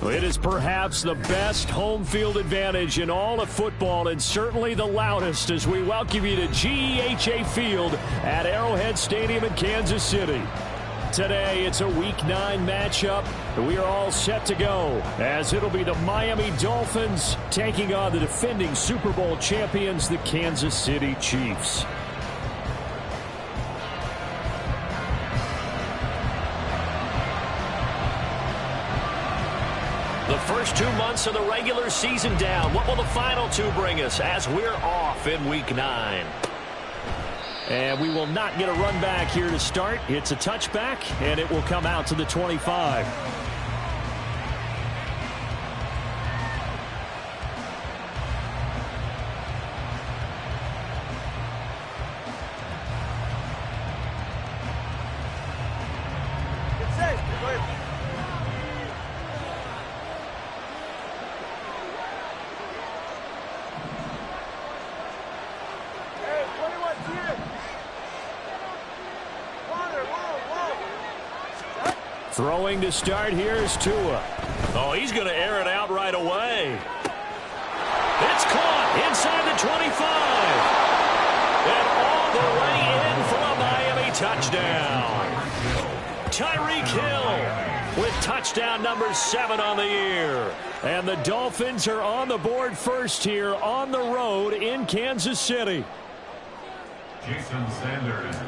It is perhaps the best home field advantage in all of football, and certainly the loudest, as we welcome you to GEHA Field at Arrowhead Stadium in Kansas City. Today, it's a Week 9 matchup, and we are all set to go, as it'll be the Miami Dolphins taking on the defending Super Bowl champions, the Kansas City Chiefs. The first 2 months of the regular season down. What will the final 2 bring us as we're off in Week 9? And we will not get a run back here to start. It's a touchback, and it will come out to the 25. Throwing to start here is Tua. Oh, he's going to air it out right away. It's caught inside the 25. And all the way in for a Miami touchdown. Tyreek Hill with touchdown number 7 on the year. And the Dolphins are on the board first here on the road in Kansas City.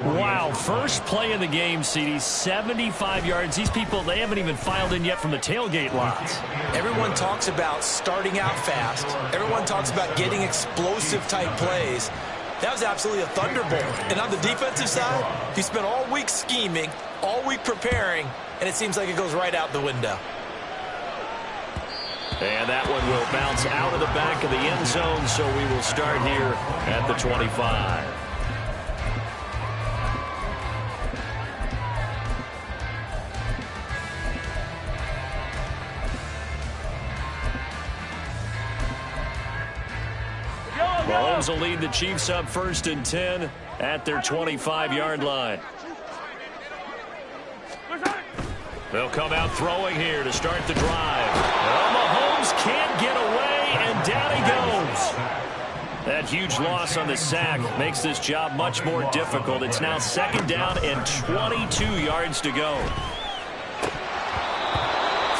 Wow, first play in the game, CD, 75 yards. These people, they haven't even filed in yet from the tailgate lots. Everyone talks about starting out fast. Everyone talks about getting explosive-type plays. That was absolutely a thunderbolt. And on the defensive side, you spent all week scheming, all week preparing, and it seems like it goes right out the window. And that one will bounce out of the back of the end zone, so we will start here at the 25. Mahomes will lead the Chiefs up 1st and 10 at their 25-yard line. They'll come out throwing here to start the drive. Well, Mahomes can't get away, and down he goes. That huge loss on the sack makes this job much more difficult. It's now 2nd down and 22 yards to go.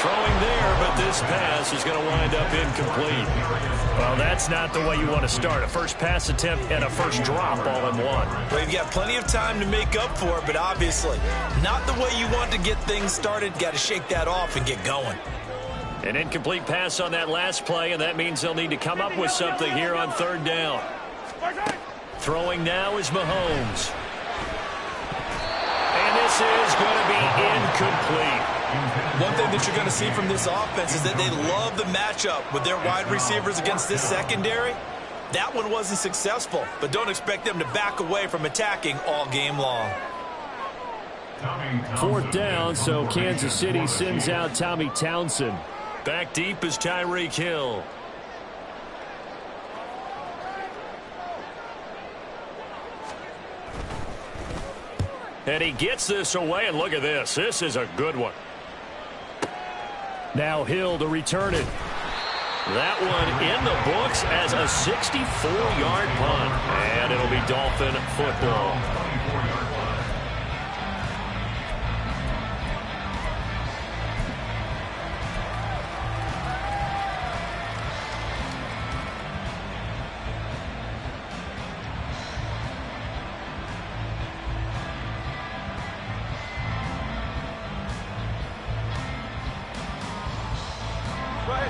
Throwing there, but this pass is going to wind up incomplete. Well, that's not the way you want to start. A first pass attempt and a first drop all in one. Well, you've got plenty of time to make up for it, but obviously not the way you want to get things started. Got to shake that off and get going. An incomplete pass on that last play, and that means they'll need to come up with something here on 3rd down. Throwing now is Mahomes. And this is going to be incomplete. One thing that you're going to see from this offense is that they love the matchup with their wide receivers against this secondary. That one wasn't successful, but don't expect them to back away from attacking all game long. 4th down, so Kansas City sends out Tommy Townsend. Back deep is Tyreek Hill. And he gets this away, and look at this. This is a good one. Now Hill to return it. That one in the books as a 64-yard punt. And it'll be Dolphin football.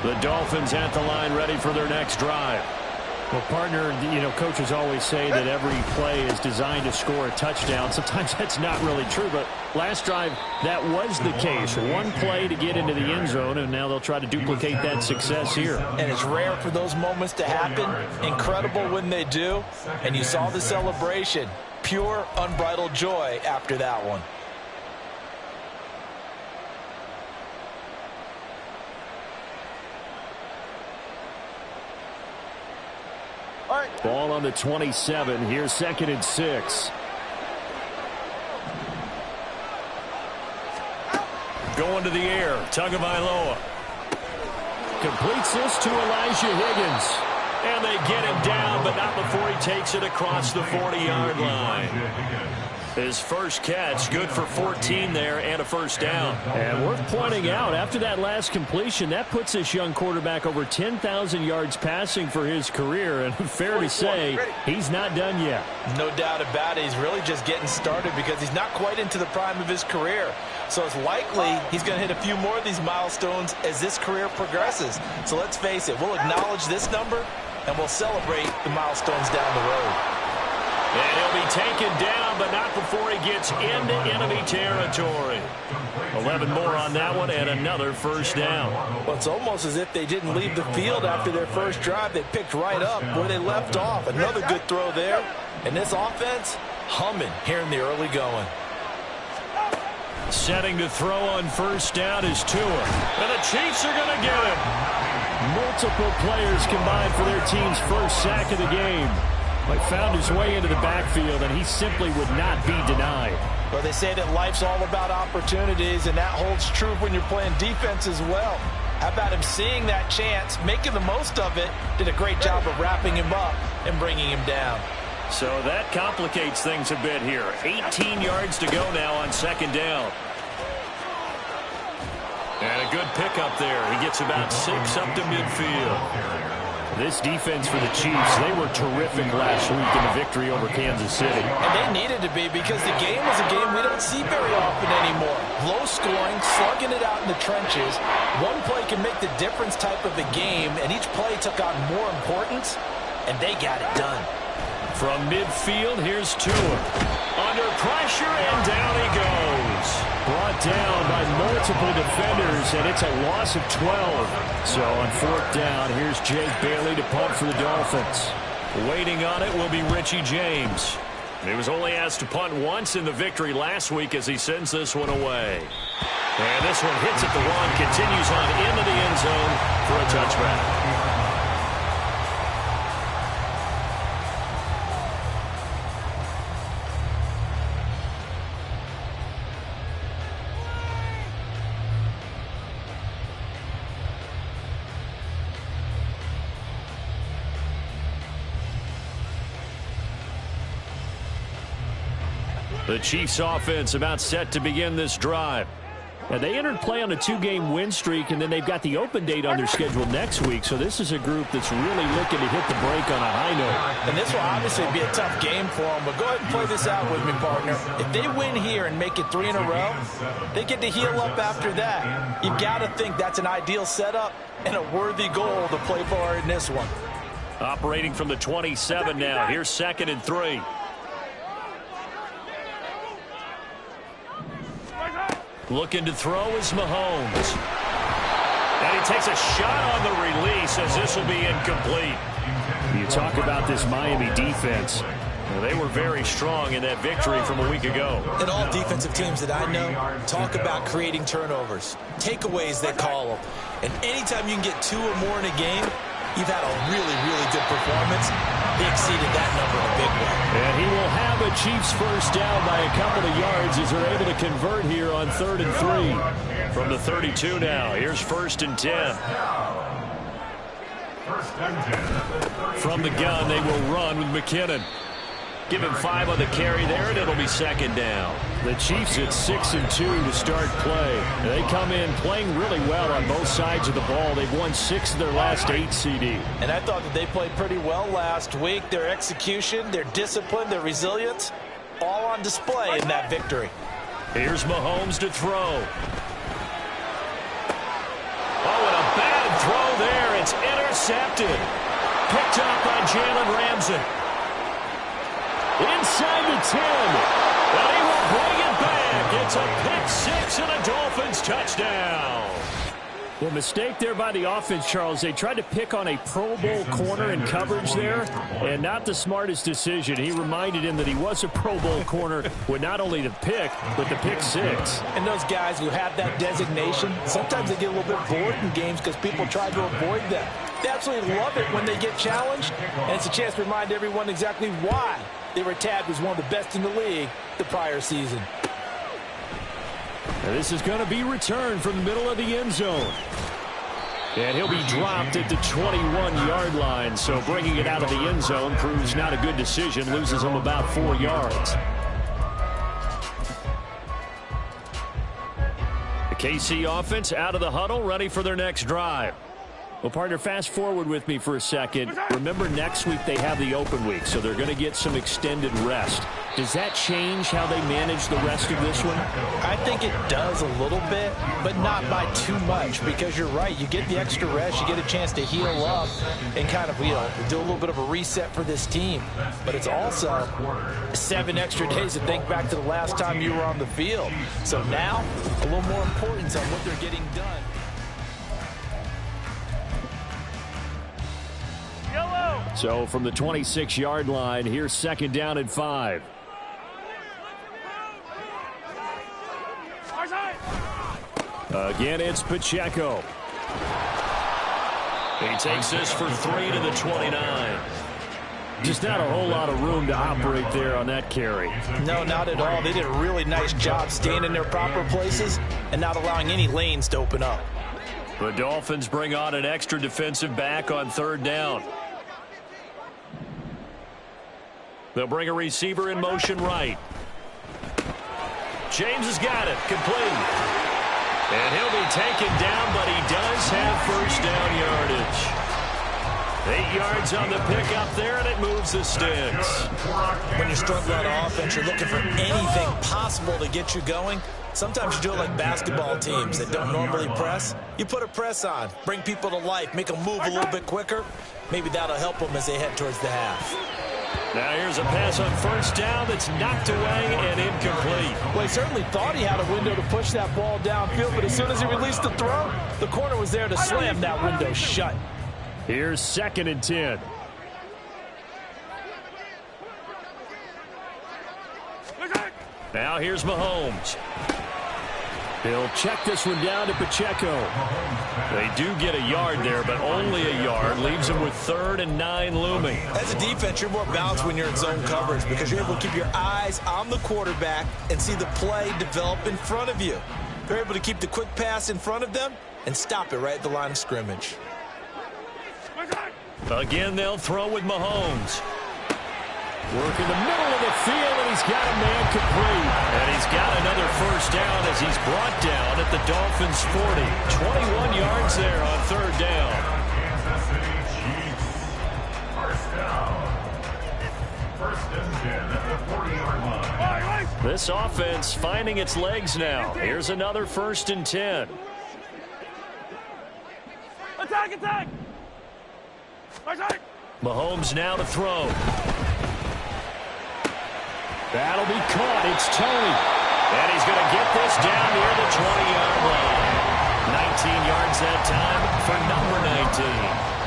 The Dolphins at the line ready for their next drive. Well, partner, coaches always say that every play is designed to score a touchdown. Sometimes that's not really true, but last drive, that was the case. One play to get into the end zone, and now they'll try to duplicate that success here. And it's rare for those moments to happen. Incredible when they do. And you saw the celebration. Pure, unbridled joy after that one. Ball on the 27. Here's 2nd and 6. Going to the air. Tagovailoa. Completes this to Elijah Higgins. And they get him down, but not before he takes it across the 40-yard line. His first catch, good for 14 there and a first down. And worth pointing out, after that last completion, that puts this young quarterback over 10,000 yards passing for his career. And fair to say, he's not done yet. No doubt about it. He's really just getting started because he's not quite into the prime of his career. So it's likely he's going to hit a few more of these milestones as this career progresses. So let's face it, we'll acknowledge this number and we'll celebrate the milestones down the road. And he'll be taken down, but not before he gets into enemy territory. 11 more on that one and another first down. Well, it's almost as if they didn't leave the field after their first drive. They picked right up where they left off. Another good throw there. And this offense, humming here in the early going. Setting to throw on first down is Tua. And the Chiefs are going to get him. Multiple players combined for their team's first sack of the game. But found his way into the backfield, and he simply would not be denied. Well, they say that life's all about opportunities, and that holds true when you're playing defense as well. How about him seeing that chance, making the most of it, did a great job of wrapping him up and bringing him down. So that complicates things a bit here. 18 yards to go now on second down. And a good pickup there. He gets about 6 up to midfield. This defense for the Chiefs, they were terrific last week in the victory over Kansas City. And they needed to be because the game was a game we don't see very often anymore. Low scoring, slugging it out in the trenches. One play can make the difference type of a game, and each play took on more importance, and they got it done. From midfield, here's Tua. Under pressure, and down he goes. Brought down by multiple defenders, and it's a loss of 12. So on fourth down, here's Jake Bailey to punt for the Dolphins. Waiting on it will be Richie James. He was only asked to punt once in the victory last week as he sends this one away. And this one hits at the run, continues on into the end zone for a touchback. The Chiefs offense about set to begin this drive. And they entered play on a 2-game win streak, and then they've got the open date on their schedule next week. So this is a group that's really looking to hit the break on a high note. And this will obviously be a tough game for them, but go ahead and play this out with me, partner. If they win here and make it 3 in a row, they get to heal up after that. You've got to think that's an ideal setup and a worthy goal to play for in this one. Operating from the 27 now. Here's 2nd and 3. Looking to throw is Mahomes. And he takes a shot on the release as this will be incomplete. You talk about this Miami defense. Well, they were very strong in that victory from a week ago. And all defensive teams that I know talk about creating turnovers. Takeaways, they call them. And anytime you can get 2 or more in a game, you've had a really, really good performance. They exceeded that number in a big way. And he will have a Chiefs first down by a couple of yards as they're able to convert here on 3rd and 3. From the 32 now, here's 1st and 10. From the gun, they will run with McKinnon. Give him 5 on the carry there, and it'll be 2nd down. The Chiefs at 6 and 2 to start play. They come in playing really well on both sides of the ball. They've won 6 of their last 8 CD. And I thought that they played pretty well last week. Their execution, their discipline, their resilience, all on display in that victory. Here's Mahomes to throw. Oh, and a bad throw there. It's intercepted. Picked up by Jalen Ramsey. Inside the 10. And he will bring it back. It's a pick 6 and a Dolphins touchdown. Well, mistake there by the offense, Charles. They tried to pick on a Pro Bowl corner in coverage there, and not the smartest decision. He reminded him that he was a Pro Bowl corner with not only the pick, but the pick 6. And those guys who have that designation, sometimes they get a little bit bored in games because people try to avoid them. They absolutely love it when they get challenged, and it's a chance to remind everyone exactly why they were tabbed as one of the best in the league the prior season. Now this is going to be returned from the middle of the end zone. And he'll be dropped at the 21-yard line. So bringing it out of the end zone proves not a good decision. Loses him about 4 yards. The KC offense out of the huddle, ready for their next drive. Well, partner, fast forward with me for a second. Remember, next week they have the open week, so they're going to get some extended rest. Does that change how they manage the rest of this one? I think it does a little bit, but not by too much, because you're right. You get the extra rest. You get a chance to heal up and kind of, do a little bit of a reset for this team. But it's also 7 extra days to think back to the last time you were on the field. So now, a little more importance on what they're getting done. So from the 26-yard line, here's 2nd down and 5. Again, it's Pacheco. He takes this for 3 to the 29. Just not a whole lot of room to operate there on that carry. No, not at all. They did a really nice job staying in their proper places and not allowing any lanes to open up. The Dolphins bring on an extra defensive back on 3rd down. They'll bring a receiver in motion right. James has got it. Complete. And he'll be taken down, but he does have 1st down yardage. 8 yards on the pickup there, and it moves the sticks. When you're struggling on offense, you're looking for anything possible to get you going. Sometimes you do it like basketball teams that don't normally press. You put a press on, bring people to life, make them move a little bit quicker. Maybe that'll help them as they head towards the half. Now here's a pass on 1st down that's knocked away and incomplete. Well, he certainly thought he had a window to push that ball downfield, but as soon as he released the throw, the corner was there to slam that window shut. Here's 2nd and 10. Now here's Mahomes. He'll check this one down to Pacheco. They do get a yard there, but only a yard. Leaves them with 3rd and 9 looming. As a defense, you're more balanced when you're in zone coverage because you're able to keep your eyes on the quarterback and see the play develop in front of you. They're able to keep the quick pass in front of them and stop it right at the line of scrimmage. Again, they'll throw with Mahomes. Work in the middle of the field, and he's got a man complete. And he's got another 1st down as he's brought down at the Dolphins' 40. 21 yards there on 3rd down. This offense finding its legs now. Here's another 1st and 10. Attack, attack! Mahomes now to throw. That'll be caught. It's Tony. And he's going to get this down near the 20-yard line. 19 yards that time for number 19.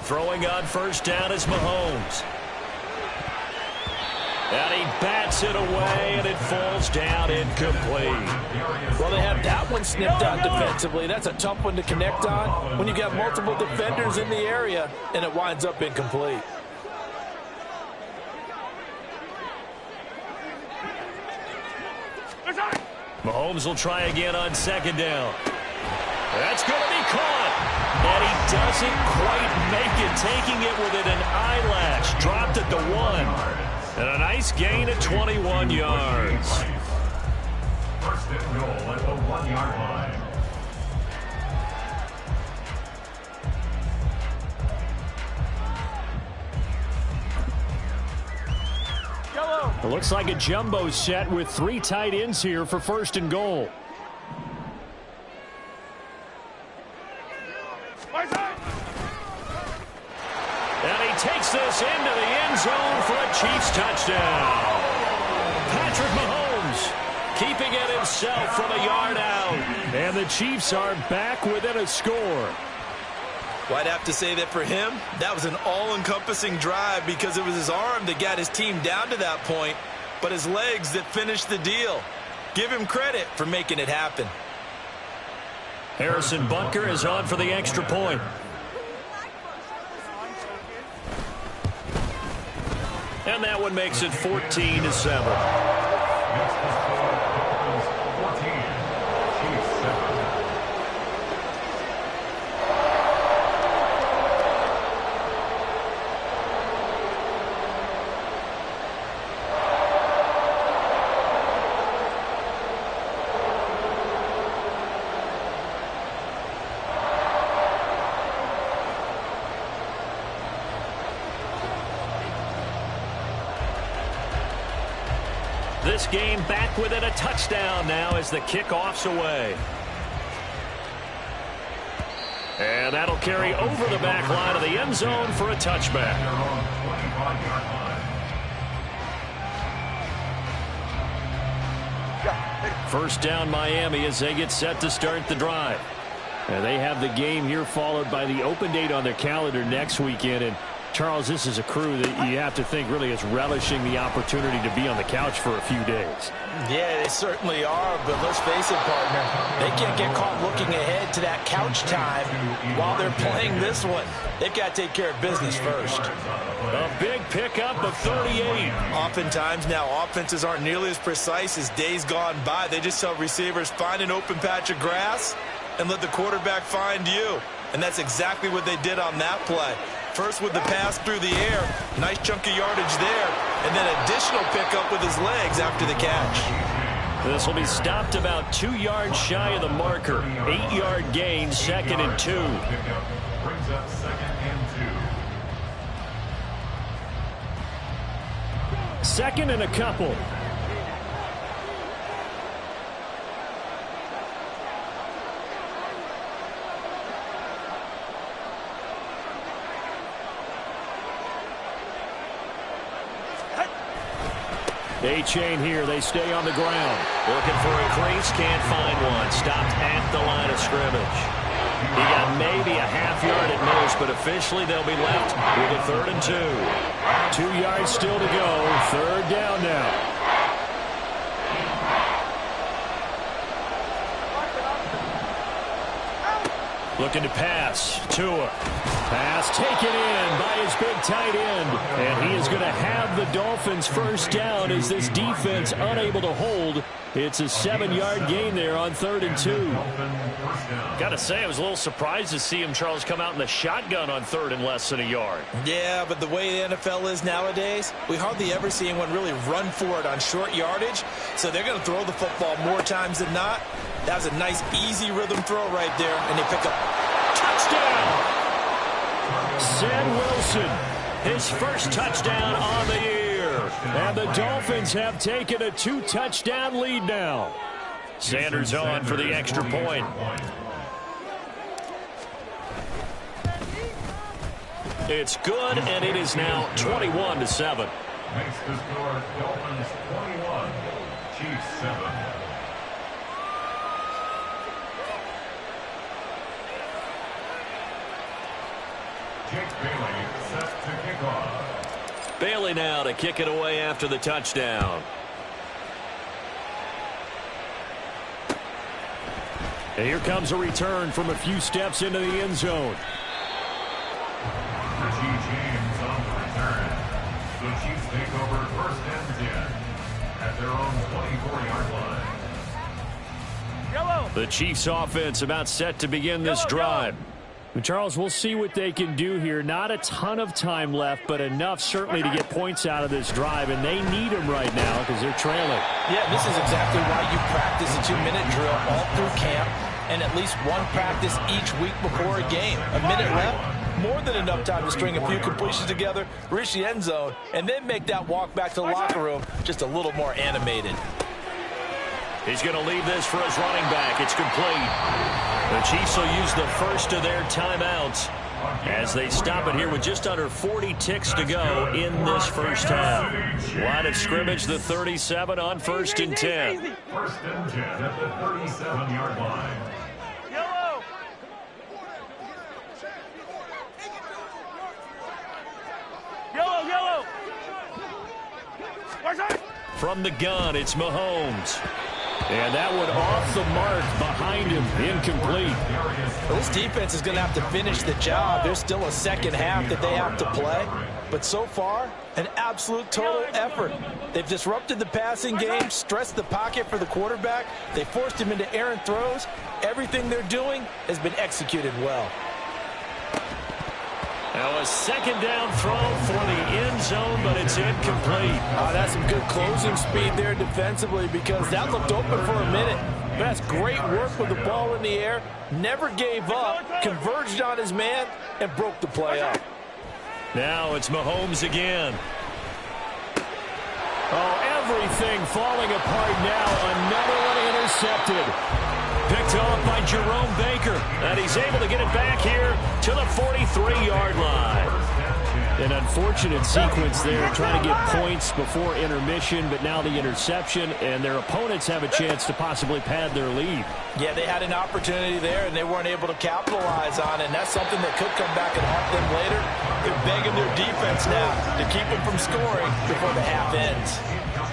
Throwing on 1st down is Mahomes. And he bats it away, and it falls down incomplete. Well, they have that one snipped out defensively. That's a tough one to connect on when you got multiple defenders in the area, and it winds up incomplete. Mahomes will try again on 2nd down. That's going to be caught. And he doesn't quite make it, taking it with an eyelash. Dropped at the 1. And a nice gain at 21 yards. 1st and goal at the 1-yard line. It looks like a jumbo set with 3 tight ends here for 1st and goal. And he takes this into the end zone for a Chiefs touchdown. Patrick Mahomes keeping it himself from a yard out. And the Chiefs are back within a score. Well, I'd have to say that for him, that was an all-encompassing drive because it was his arm that got his team down to that point, but his legs that finished the deal. Give him credit for making it happen. Harrison Butker is on for the extra point. And that one makes it 14-7. Next score, Dolphins 14, Chiefs 7. This game back within a touchdown now as the kickoff's away. And that'll carry over the back line of the end zone for a touchback. First down Miami as they get set to start the drive. And they have the game here followed by the open date on their calendar next weekend. And Charles, this is a crew that you have to think really is relishing the opportunity to be on the couch for a few days. Yeah, they certainly are, but let's face it, partner. They can't get caught looking ahead to that couch time while they're playing this one. They've got to take care of business first. A big pickup of 38. Oftentimes now, offenses aren't nearly as precise as days gone by. They just tell receivers, find an open patch of grass and let the quarterback find you. And that's exactly what they did on that play. First with the pass through the air, nice chunk of yardage there, and then additional pickup with his legs after the catch. This will be stopped about 2 yards shy of the marker. 8-yard gain, 2nd and 2. Brings up 2nd and 2. 2nd and a couple. A-chain here. They stay on the ground. Looking for a crease. Can't find one. Stopped at the line of scrimmage. He got maybe a half yard at most, but officially they'll be left with a 3rd and 2. 2 yards still to go. 3rd down now. Looking to pass. Tua. Pass taken in by his big tight end. And he is going to have the Dolphins first down as this defense unable to hold. It's a 7-yard gain there on 3rd and 2. Got to say, I was a little surprised to see him, Charles, come out in the shotgun on 3rd and less than a yard. Yeah, but the way the NFL is nowadays, we hardly ever see anyone really run for it on short yardage. So they're going to throw the football more times than not. That was a nice, easy rhythm throw right there, and they pick up. Touchdown! Zed Wilson, his first touchdown on the year. And the Dolphins have taken a 2-touchdown lead now. Sanders on for the extra point. It's good, and it is now 21-7. Makes the score Dolphins 21, Chiefs 7. Jake Bailey set to kick off. Bailey now to kick it away after the touchdown. And here comes a return from a few steps into the end zone. Richie James on the return. The Chiefs take over 1st and 10 at their own 24-yard line. Yellow. The Chiefs offense about set to begin this drive. And Charles, we'll see what they can do here. Not a ton of time left, but enough certainly to get points out of this drive, and they need them right now because they're trailing. Yeah, this is exactly why you practice a 2-minute drill all through camp and at least one practice each week before a game. A minute left, more than enough time to string a few completions together, reach the end zone, and then make that walk back to the locker room just a little more animated. He's going to leave this for his running back. It's complete. The Chiefs will use the first of their timeouts as they stop it here with just under 40 ticks to go in this first half. Line of scrimmage, the 37 on 1st and 10. 1st and 10 at the 37-yard line. Yellow. Yellow, yellow. From the gun, it's Mahomes. And that one off the mark behind him, incomplete. Well, this defense is going to have to finish the job. There's still a second half that they have to play. But so far, an absolute total effort. They've disrupted the passing game, stressed the pocket for the quarterback. They forced him into errant throws. Everything they're doing has been executed well. Now a second down throw for the end zone, but it's incomplete. That's some good closing speed there defensively, because that looked open for a minute. That's great work with the ball in the air. Never gave up, converged on his man, and broke the play up. Now it's Mahomes again. Oh, everything falling apart now. Another one intercepted. Picked off by Jerome Baker. And he's able to get it back here to the 43-yard line. An unfortunate sequence there, trying to get points before intermission, but now the interception, and their opponents have a chance to possibly pad their lead. Yeah, they had an opportunity there, and they weren't able to capitalize on it, and that's something that could come back and haunt them later. They're begging their defense now to keep them from scoring before the half ends.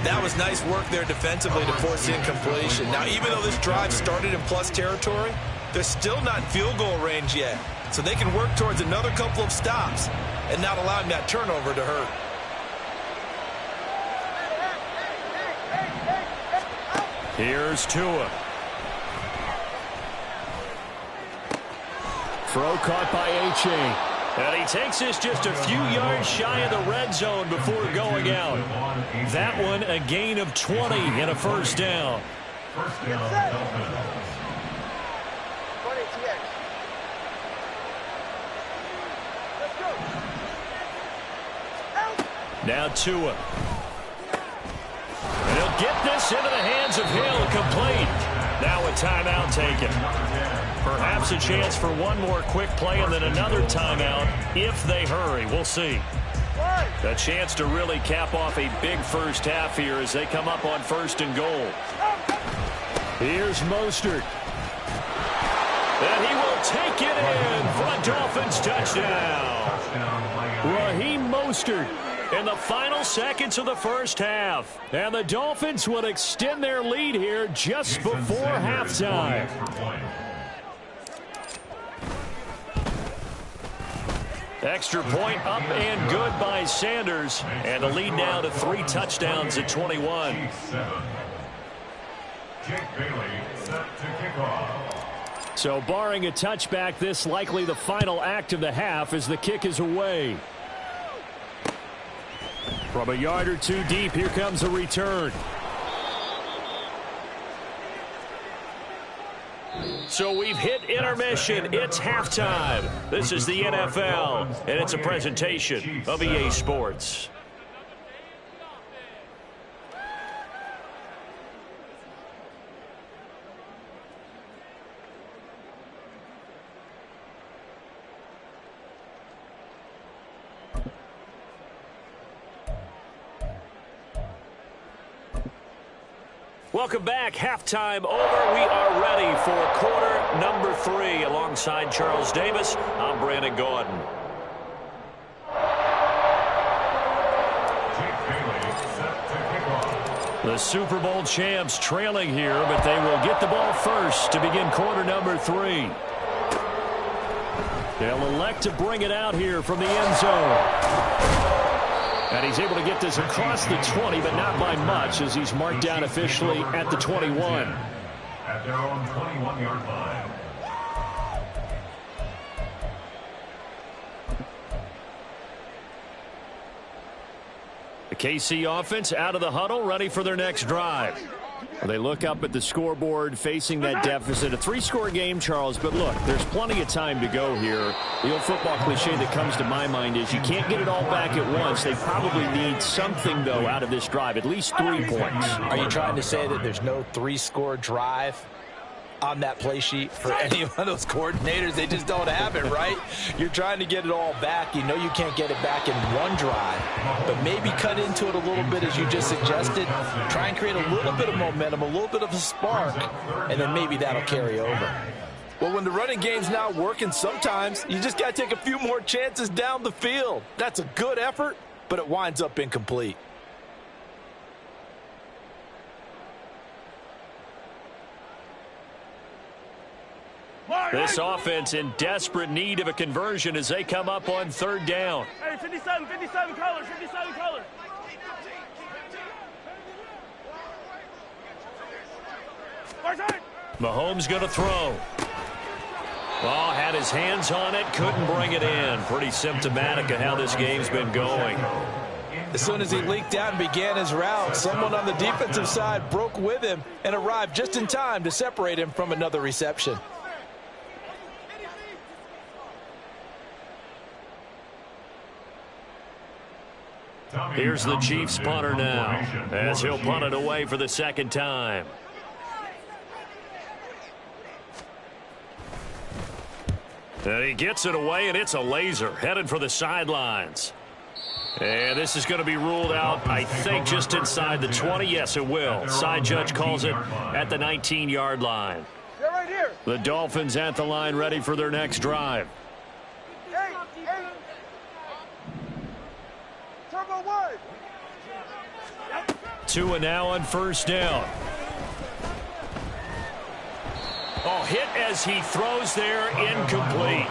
That was nice work there defensively to force incompletion. Now, even though this drive started in plus territory, they're still not in field goal range yet, so they can work towards another couple of stops and not allowing that turnover to hurt. Here's Tua. Throw caught by H.A. And he takes this just a few yards shy of the red zone before going out. That one a gain of 20 and a first down. First down, Dolphins. Now Tua. And he'll get this into the hands of Hill, complete. Now a timeout taken. Perhaps a chance for one more quick play and then another timeout if they hurry. We'll see. A chance to really cap off a big first half here as they come up on 1st and goal. Here's Mostert. And he will take it in for a Dolphins touchdown. Raheem Mostert in the final seconds of the first half. And the Dolphins will extend their lead here just before halftime. Extra point up and good by Sanders. And the lead now to 3 touchdowns at 21. Jake Bailey set to kick off. So barring a touchback, this likely the final act of the half as the kick is away. From a yard or two deep, here comes a return. So we've hit intermission. It's halftime. This is the NFL, and it's a presentation of EA Sports. Welcome back. Halftime over. We are ready for quarter number 3. Alongside Charles Davis, I'm Brandon Gordon. The Super Bowl champs trailing here, but they will get the ball first to begin quarter number 3. They'll elect to bring it out here from the end zone. And he's able to get this across the 20, but not by much, as he's marked down officially at the 21. At their own 21-yard line. The KC offense out of the huddle, ready for their next drive. They look up at the scoreboard, facing that deficit. A 3-score game, Charles, but look, there's plenty of time to go here. The old football cliche that comes to my mind is you can't get it all back at once. They probably need something, though, out of this drive, at least 3 points. Are you trying to say that there's no 3-score drive on that play sheet for any one of those coordinators? They just don't have it, right? You're trying to get it all back. You know you can't get it back in one drive, but maybe cut into it a little bit, as you just suggested. Try and create a little bit of momentum, a little bit of a spark, and then maybe that'll carry over. Well, when the running game's not working, sometimes you just got to take a few more chances down the field. That's a good effort, but it winds up incomplete. This offense in desperate need of a conversion as they come up on third down. Hey, 57 colors, 57 colors. Mahomes going to throw. Oh, had his hands on it, couldn't bring it in. Pretty symptomatic of how this game's been going. As soon as he leaked out and began his route, someone on the defensive side broke with him and arrived just in time to separate him from another reception. Here's the Chiefs punter now, as he'll punt it away for the second time. And he gets it away, and it's a laser, headed for the sidelines. And this is going to be ruled out, I think, just inside the 20. Yes, it will. Side judge calls it at the 19-yard line. Right here. The Dolphins at the line, ready for their next drive. Hey. Turbo wide. 2 and now on first down. Oh, hit as he throws there, incomplete.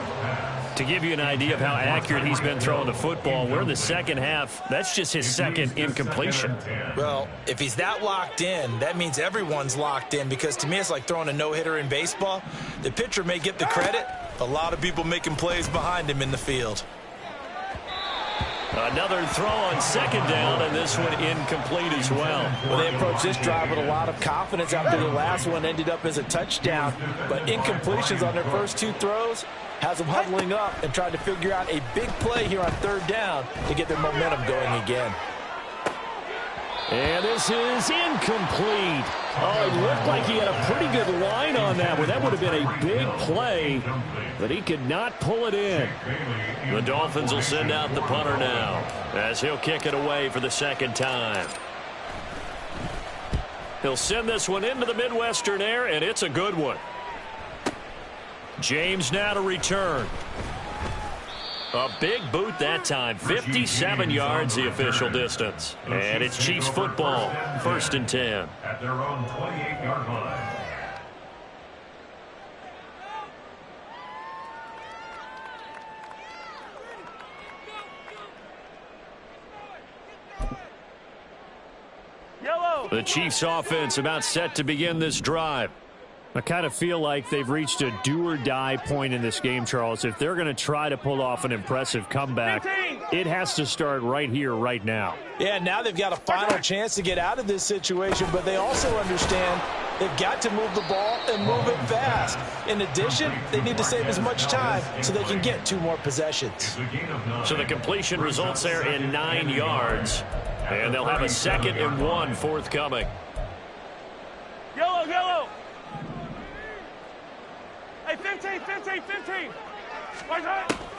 To give you an idea of how accurate he's been throwing the football, we're in the second half. That's just his second incompletion. Well, if he's that locked in, that means everyone's locked in, because to me it's like throwing a no-hitter in baseball. The pitcher may get the credit, a lot of people making plays behind him in the field. Another throw on second down, and this one incomplete as well. Well, they approached this drive with a lot of confidence after the last one ended up as a touchdown. But incompletions on their first 2 throws has them huddling up and trying to figure out a big play here on third down to get their momentum going again. And this is incomplete. Oh, it looked like he had a pretty good line on that one. That would have been a big play, but he could not pull it in. The Dolphins will send out the punter now, as he'll kick it away for the second time. He'll send this one into the Midwestern air, and it's a good one. James now to return. A big boot that time. 57 yards the official distance. And it's Chiefs football. 1st and 10. At their own 28-yard line. Yellow. The Chiefs offense about set to begin this drive. I kind of feel like they've reached a do-or-die point in this game, Charles. If they're going to try to pull off an impressive comeback, it has to start right here, right now. Yeah, now they've got a final chance to get out of this situation, but they also understand they've got to move the ball and move it fast. In addition, they need to save as much time so they can get 2 more possessions. So the completion results there in 9 yards, and they'll have a 2nd and 1 forthcoming. Yellow. Hey, 15.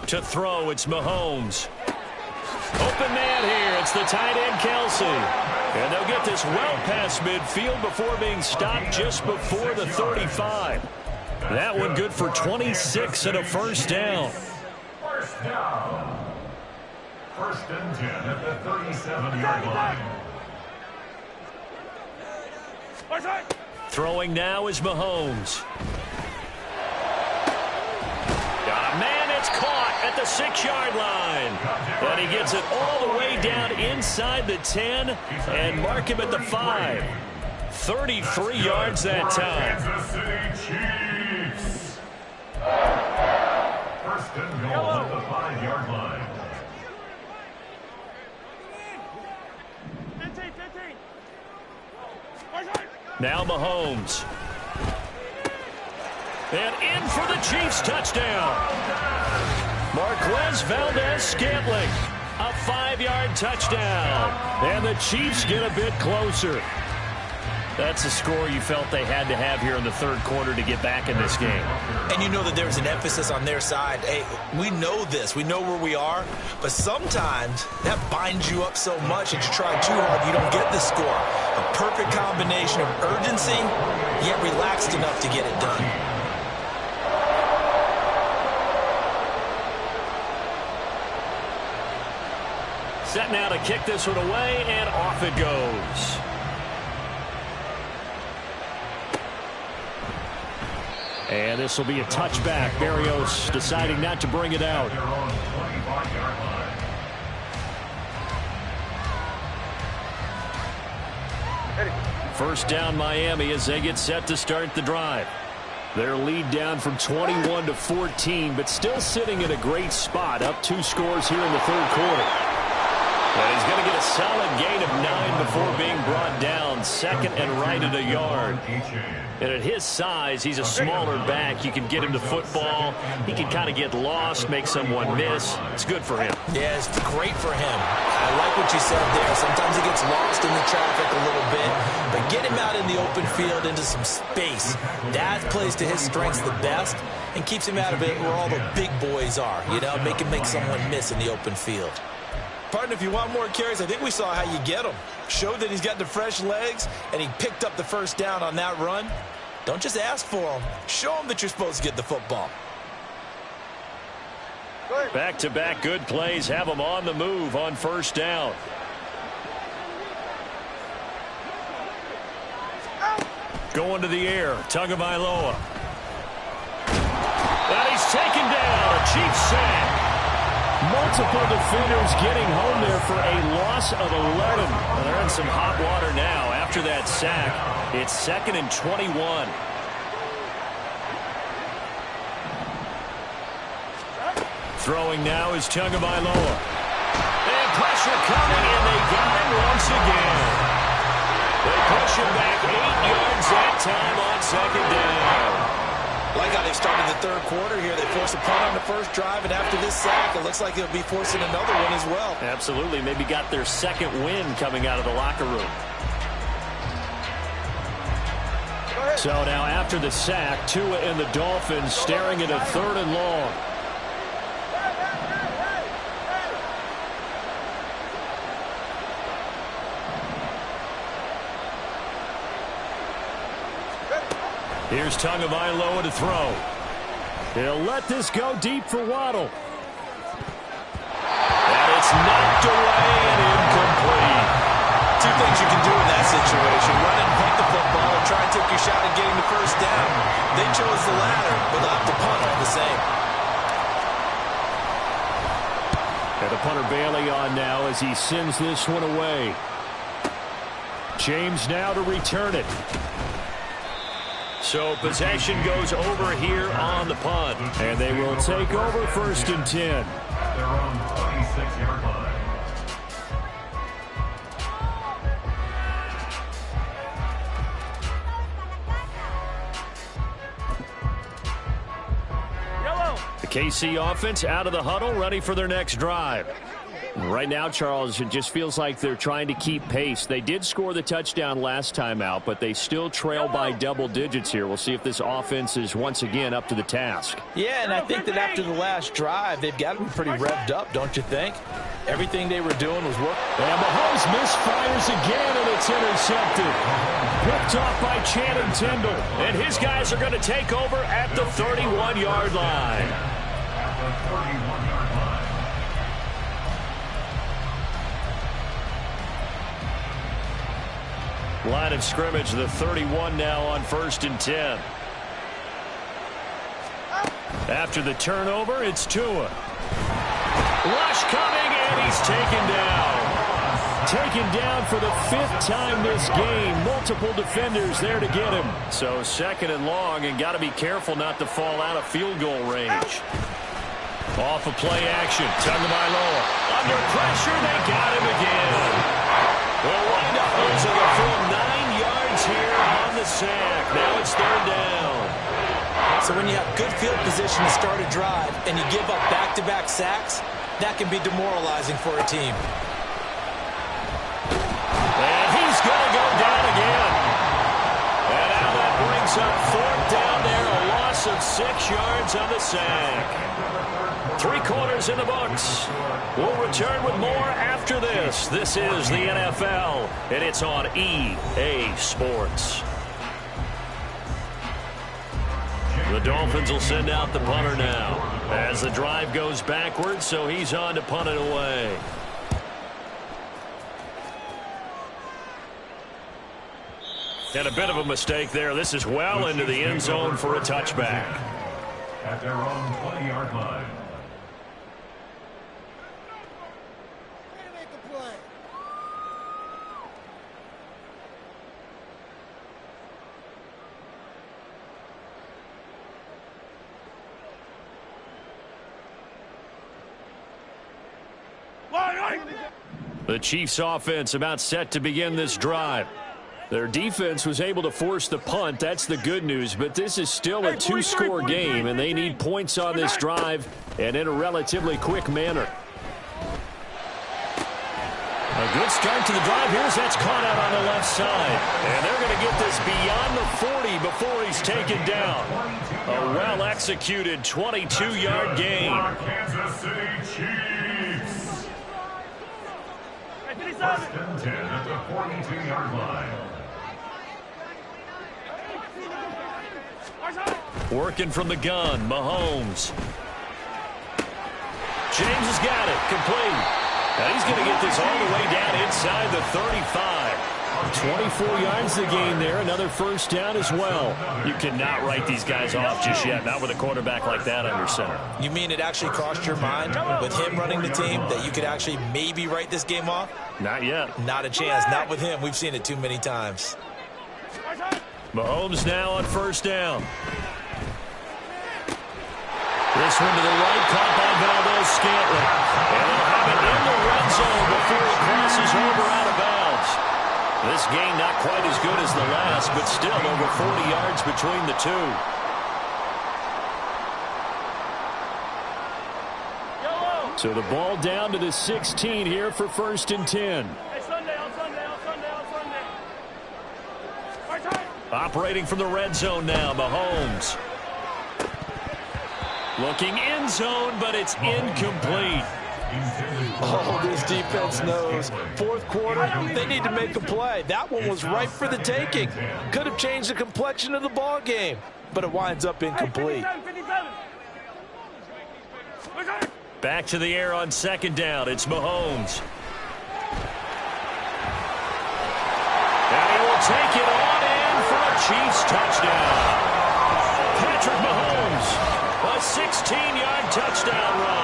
To throw, it's Mahomes. Open man here. It's the tight end, Kelsey. And they'll get this well past midfield before being stopped just before the 35. That one good for 26 and a first down. First down. 1st and 10 at the 37-yard line. Throwing now is Mahomes. Man, it's caught at the 6-yard line. And he gets it all the way down inside the 10 and mark him at the 5. 33 yards that time. Kansas City Chiefs. 1st and goal at the 5-yard line. 15. Now Mahomes. And in for the Chiefs touchdown. Marquez Valdez-Scantling. A 5-yard touchdown. And the Chiefs get a bit closer. That's a score you felt they had to have here in the 3rd quarter to get back in this game. And you know that there's an emphasis on their side. Hey, we know this. We know where we are. But sometimes that binds you up so much that you try too hard, you don't get the score. A perfect combination of urgency, yet relaxed enough to get it done. Set now to kick this one away, and off it goes. And this will be a touchback. Berrios deciding not to bring it out. Their own 25-yard line. First down Miami as they get set to start the drive. Their lead down from 21 to 14, but still sitting in a great spot, up 2 scores here in the third quarter. And he's going to get a solid gain of 9 before being brought down, second and right at a yard. And at his size, he's a smaller back. You can get him to football. He can kind of get lost, make someone miss. It's good for him. Yeah, it's great for him. I like what you said there. Sometimes he gets lost in the traffic a little bit, but get him out in the open field into some space. That plays to his strengths the best and keeps him out of it where all the big boys are. You know, make him make someone miss in the open field. Partner, if you want more carries, I think we saw how you get him. Showed that he's got the fresh legs, and he picked up the first down on that run. Don't just ask for him. Show him that you're supposed to get the football. Back-to-back good plays have him on the move on first down. Going to the air, Tagovailoa. And he's taken down, a cheap sack. Multiple defenders getting home there for a loss of 11. Well, they're in some hot water now. After that sack, it's 2nd and 21. Throwing now is Tagovailoa. And pressure coming, and they got him once again. They push him back 8 yards that time on second down. Like how they've started the third quarter here. They force a punt on the first drive, and after this sack, it looks like they'll be forcing another one as well. Absolutely. Maybe got their second win coming out of the locker room. So now after the sack, Tua and the Dolphins staring at a 3rd and long. Here's Tagovailoa to throw. He'll let this go deep for Waddle. And it's knocked away and incomplete. 2 things you can do in that situation. Run and punt the football or try and take your shot at getting the first down. They chose the latter, but they'll have to punt all the same. And the punter Bailey on now as he sends this one away. James now to return it. So possession goes over here on the punt. And they will take over 1st and 10. Their own 26-yard line. The KC offense out of the huddle, ready for their next drive. Right now, Charles, it just feels like they're trying to keep pace. They did score the touchdown last time out, but they still trail by double digits here. We'll see if this offense is once again up to the task. Yeah, and I think that after the last drive, they've got to be pretty revved up, don't you think? Everything they were doing was working. And Mahomes misfires again, and it's intercepted. Picked off by Channing Tindall. And his guys are going to take over at the 31-yard line. At the 31-yard line. Line of scrimmage, the 31 now on 1st and 10. After the turnover, it's Tua. Rush coming, and he's taken down. Taken down for the 5th time this game. Multiple defenders there to get him. So 2nd and long, and got to be careful not to fall out of field goal range. Off of play action, Tagovailoa. Under pressure, they got him again. Well, wind up losing a full 9 yards here on the sack. Now it's 3rd down. So when you have good field position to start a drive and you give up back-to-back sacks, that can be demoralizing for a team. And he's going to go down again. And now that brings up 4th down there, a loss of 6 yards on the sack. 3 quarters in the books. We'll return with more after this. This is the NFL, and it's on EA Sports. The Dolphins will send out the punter now as the drive goes backwards, so he's on to punt it away. And a bit of a mistake there. This is well into the end zone for a touchback. At their own 20-yard line. The Chiefs offense about set to begin this drive. Their defense was able to force the punt. That's the good news, but this is still a two-score game, and they need points on this drive and in a relatively quick manner. A good start to the drive here as that's caught out on the left side. And they're going to get this beyond the 40 before he's taken down. A well-executed 22-yard gain. Kansas City Chiefs. First and 10 at the 42-yard line. Working from the gun, Mahomes. James has got it, complete. Now he's going to get this all the way down inside the 35. 24 yards the gain there, another first down as well. You cannot write these guys off just yet, not with a quarterback like that under center. You mean it actually crossed your mind with him running the team that you could actually maybe write this game off? Not yet. Not a chance. Not with him. We've seen it too many times. Mahomes now on first down. This one to the right, caught by Valdez-Scantling. And they'll have it in the red zone before it crosses over out of bounds. This game not quite as good as the last, but still over 40 yards between the two. So the ball down to the 16 here for first and 10. Operating from the red zone now, Mahomes. Looking end zone, but it's incomplete. Oh, this defense knows. Fourth quarter, they need to make a play. That one was ripe for the taking. Could have changed the complexion of the ball game, but it winds up incomplete. Back to the air on second down. It's Mahomes. And he will take it on in for a Chiefs touchdown. Patrick Mahomes, a 16-yard touchdown run.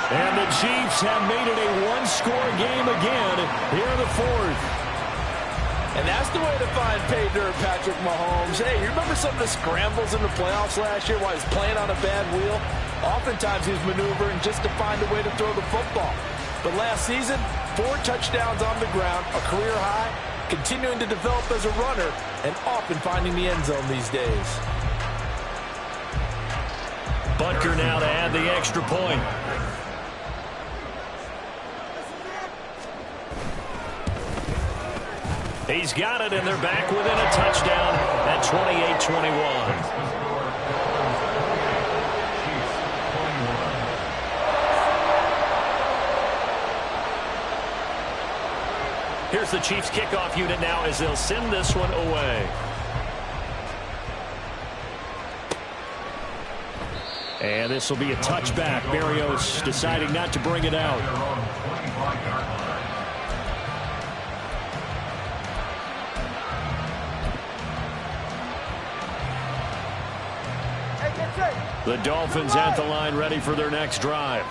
And the Chiefs have made it a one-score game again here in the fourth. And that's the way to find pay dirt, Patrick Mahomes. Hey, you remember some of the scrambles in the playoffs last year while he's playing on a bad wheel? Oftentimes he's maneuvering just to find a way to throw the football. But last season, 4 touchdowns on the ground, a career high, continuing to develop as a runner, and often finding the end zone these days. Butker now to add the extra point. He's got it, and they're back within a touchdown at 28-21. Here's the Chiefs kickoff unit now as they'll send this one away. And this will be a touchback. Berrios deciding not to bring it out. The Dolphins at the line ready for their next drive.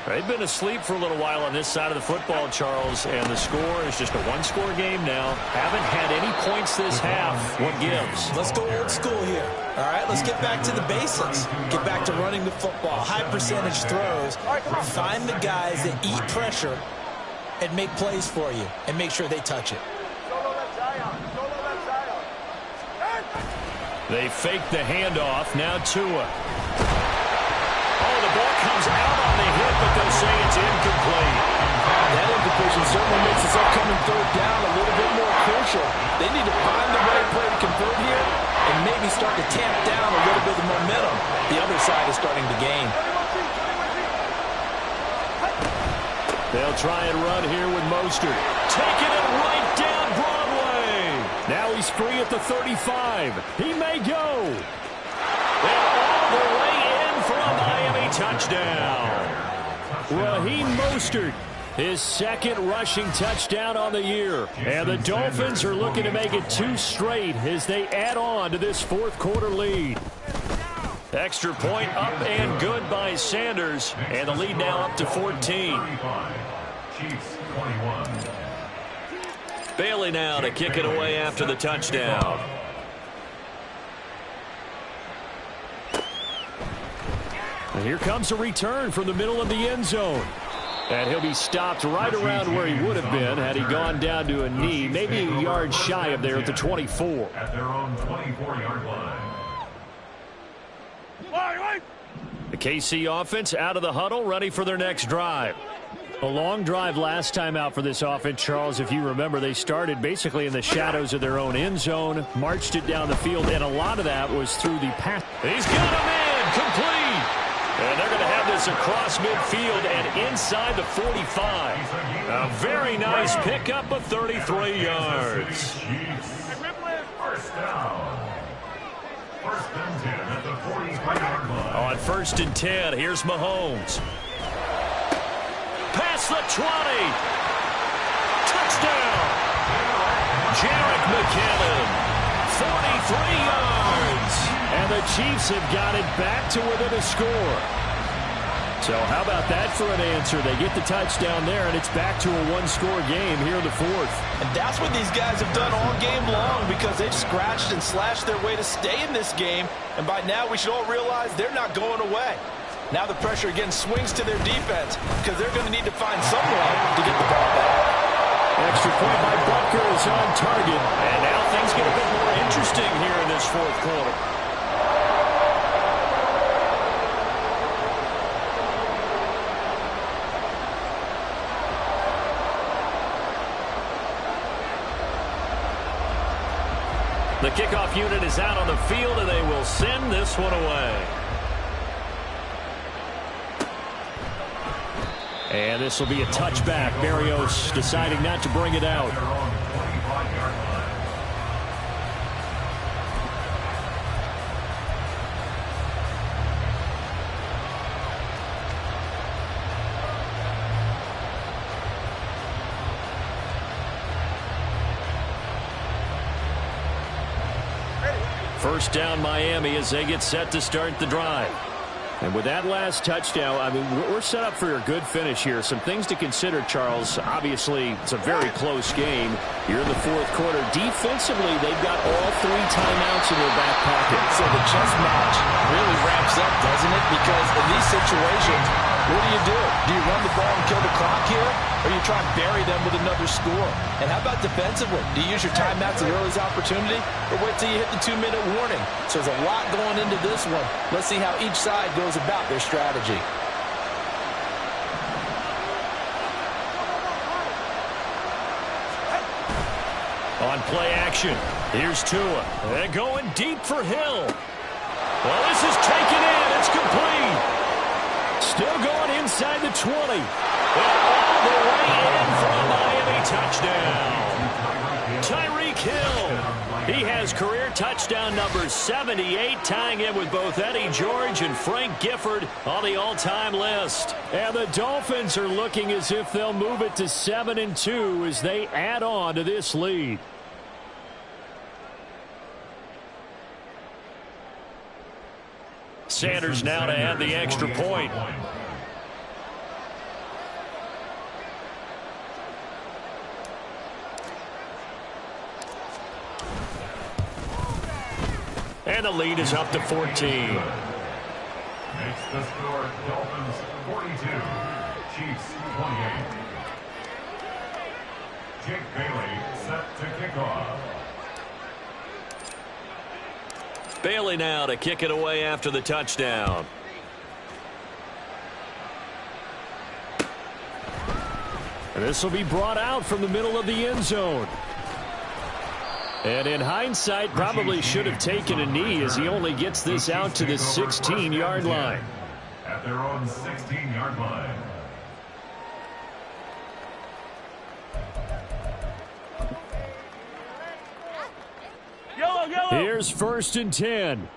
They've been asleep for a little while on this side of the football, Charles, and the score is just a one-score game now. Haven't had any points this half. What gives? Let's go old school here. All right, let's get back to the basics. Get back to running the football, high percentage throws. Find the guys that eat pressure and make plays for you and make sure they touch it. They fake the handoff. Now Tua. Oh, the ball comes out on the hit, but they'll say it's incomplete. That incompletion certainly makes this upcoming third down a little bit more crucial. They need to find the right play to convert here and maybe start to tamp down a little bit of momentum. The other side is starting to gain. They'll try and run here with Mostert. Taking it right down Broadway. Now he's free at the 35. He may go. And all the way in for a Miami touchdown. Raheem Mostert. His second rushing touchdown on the year. And the Dolphins are looking to make it 2 straight as they add on to this fourth-quarter lead. Extra point up and good by Sanders. And the lead now up to 14. Chiefs 21. Bailey now to kick it away after the touchdown. And here comes a return from the middle of the end zone. And he'll be stopped right around where he would have been had he gone down to a knee, maybe a yard shy of there at the 24. At their own 24-yard line. The KC offense out of the huddle, ready for their next drive. A long drive last time out for this offense, Charles. If you remember, they started basically in the shadows of their own end zone, marched it down the field, and a lot of that was through the pass. He's got a man complete. And they're going to have this across midfield and inside the 45. A very nice pickup of 33 yards. First down. First and 10 at the 45-yard line. On 1st and 10, here's Mahomes. Past the 20. Touchdown. Jerick McKinnon. 43 yards. And the Chiefs have got it back to within a score. So how about that for an answer? They get the touchdown there, and it's back to a one-score game here in the fourth. And that's what these guys have done all game long because they've scratched and slashed their way to stay in this game. And by now, we should all realize they're not going away. Now the pressure again swings to their defense because they're going to need to find some way to get the ball back. Extra point by Butker is on target. And now things get a bit more interesting here in this fourth quarter. The kickoff unit is out on the field, and they will send this one away. And this will be a touchback. Berrios deciding not to bring it out. First down Miami as they get set to start the drive. And with that last touchdown, I mean, we're set up for a good finish here. Some things to consider, Charles. Obviously, it's a very close game. You're in the fourth quarter. Defensively, they've got all 3 timeouts in their back pocket. So the chess match really ramps up, doesn't it? Because in these situations, what do? Do you run the ball and kill the clock here? Or do you try and bury them with another score? And how about defensively? Do you use your timeouts at the earliest opportunity? Or wait till you hit the 2-minute warning? So there's a lot going into this one. Let's see how each side goes about their strategy. On play action, here's Tua. And going deep for Hill. Well, this is taken in. It's complete. Still going inside the 20. And all the way in for a Miami touchdown. Tyreek Hill. He has career touchdown number 78, tying in with both Eddie George and Frank Gifford on the all-time list. And the Dolphins are looking as if they'll move it to 7-2 as they add on to this lead. Sanders now to add the extra point. And the lead is up to 14. Makes the score Dolphins 42, Chiefs 28. Jake Bailey set to kick off. Bailey now to kick it away after the touchdown. And this will be brought out from the middle of the end zone. And in hindsight, probably should have taken a knee as he only gets this out to the 16-yard line. At their own 16-yard line. Here's 1st and 10.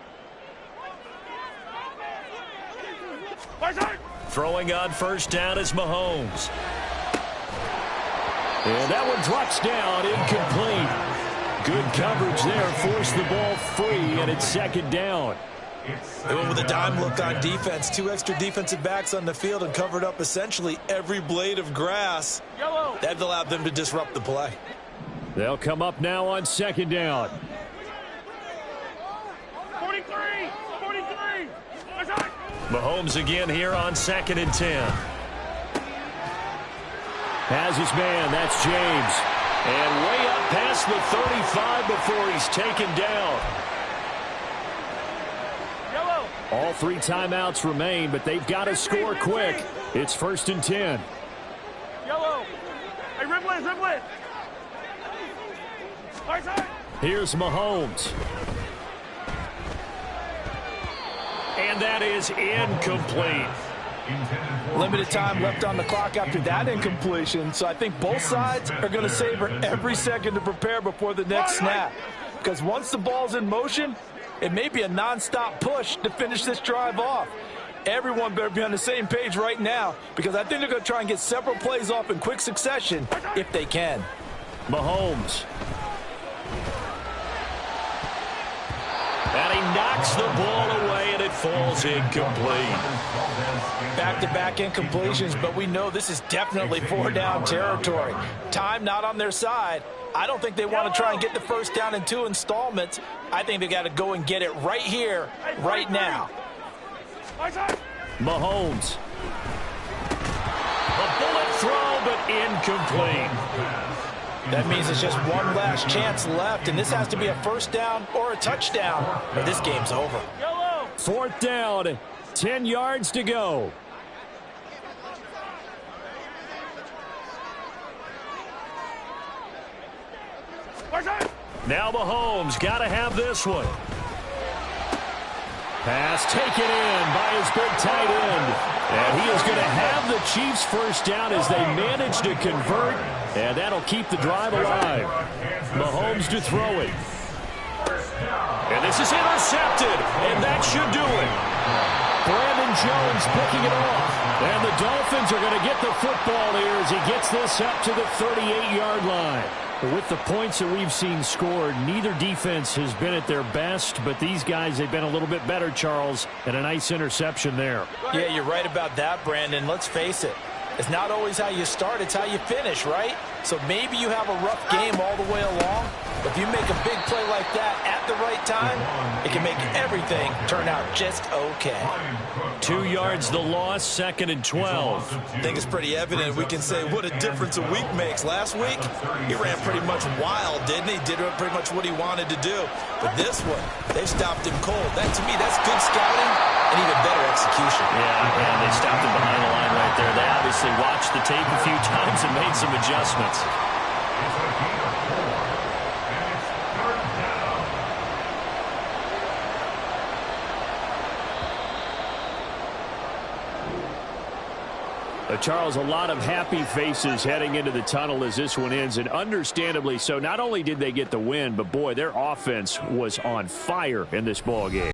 Throwing on first down is Mahomes. And that one drops down, incomplete. Good coverage there, forced the ball free, and it's second down. They went with a dime look on defense. 2 extra defensive backs on the field and covered up essentially every blade of grass. That allowed them to disrupt the play. They'll come up now on second down. 43! 43! Mahomes again here on 2nd and 10. Has his man, that's James. And way up past the 35 before he's taken down. Yellow! All 3 timeouts remain, but they've got to score quick. It's 1st and 10. Yellow! Hey, Riblin, Riblin! Right side! Here's Mahomes. And that is incomplete. Limited time left on the clock after that incompletion, so I think both sides are going to savor every second to prepare before the next snap. Because once the ball's in motion, it may be a nonstop push to finish this drive off. Everyone better be on the same page right now, because I think they're going to try and get several plays off in quick succession if they can. Mahomes. And he knocks the ball away, and it falls incomplete. Back-to-back incompletions, but we know this is definitely 4-down territory. Time not on their side. I don't think they want to try and get the first down in 2 installments. I think they got to go and get it right here, right now. Mahomes. A bullet throw, but incomplete. That means it's just one last chance left, and this has to be a first down or a touchdown, or this game's over. 4th down, 10 yards to go. Now Mahomes got to have this one. Pass taken in by his big tight end. And he is going to have the Chiefs first down as they manage to convert. And that'll keep the drive alive. Mahomes to throw it. And this is intercepted. And that should do it. Brandon Jones picking it off. And the Dolphins are going to get the football here as he gets this up to the 38-yard line. With the points that we've seen scored, neither defense has been at their best, but these guys, they've been a little bit better, Charles, and a nice interception there. Yeah, you're right about that, Brandon. Let's face it. It's not always how you start, it's how you finish, right? So maybe you have a rough game all the way along, but if you make a big play like that at the right time, it can make everything turn out just okay. 2 yards the loss, 2nd and 12. I think it's pretty evident. We can say what a difference a week makes. Last week, he ran pretty much wild, didn't he? Did pretty much what he wanted to do. But this one, they stopped him cold. That, to me, that's good scouting and even better execution. Yeah, and they stopped him behind the line right there. They obviously watched the tape a few times and made some adjustments. Charles, a lot of happy faces heading into the tunnel as this one ends, and understandably so. Not only did they get the win, but boy, their offense was on fire in this ball game.